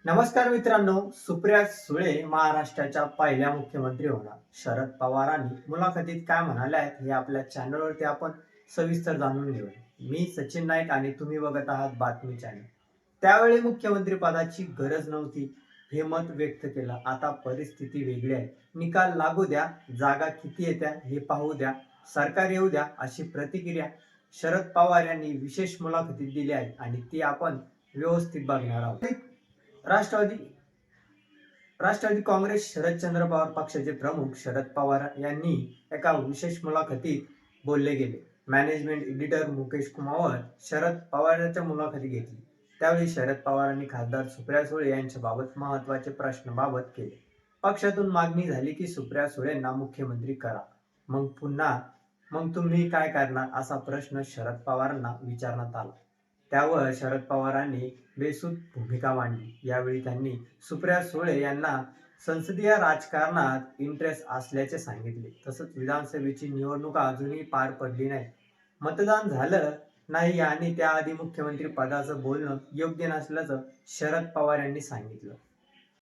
नमस्कार मित्रांनो, सुप्रिया सुळे महाराष्ट्राच्या पहिल्या मुख्यमंत्री होणार. शरद पवारांनी मुलाखतीत काय म्हणाले आहेत हे आपल्या चॅनलवरती आपण सविस्तर जाणून घेऊया. मी सचिन नाईक आणि तुम्ही बघत आहात बातमी चॅनल. त्यावेळी मुख्यमंत्री पदाची गरज नव्हती हे मत व्यक्त केलं. आता परिस्थिती वेगळी आहे. निकाल लागू द्या, जागा किती येत्या हे पाहू द्या, सरकार येऊ द्या, अशी प्रतिक्रिया शरद पवार यांनी विशेष मुलाखतीत दिली आहे आणि ती आपण व्यवस्थित बघणार आहोत. राष्ट्रवादी राष्ट्रवादी काँग्रेस शरदचंद्र पवार पक्षाचे प्रमुख शरद पवार यांनी एका विशेष मुलाखतीत बोलले गेले. मॅनेजमेंट एडिटर मुकेश कुमार शरद पवारांच्या मुलाखती घेतली. त्यावेळी शरद पवारांनी खासदार सुप्रिया सुळे यांच्याबाबत महत्वाचे प्रश्नाबाबत केले. पक्षातून मागणी झाली की सुप्रिया सुळेंना मुख्यमंत्री करा, मग तुम्ही काय करणार, असा प्रश्न शरद पवारांना विचारण्यात आला. त्यावर शरद पवारांनी बेसूद भूमिका मांडली. यावेळी त्यांनी सुप्रिया सुळे यांना संसदीय राजकारणात इंटरेस्ट असल्याचे सांगितले. तसंच विधानसभेची निवडणूक अजूनही पार पडली नाही, मतदान झालं नाही आणि त्याआधी मुख्यमंत्री पदाचं बोलणं योग्य नसल्याचं शरद पवार यांनी सांगितलं.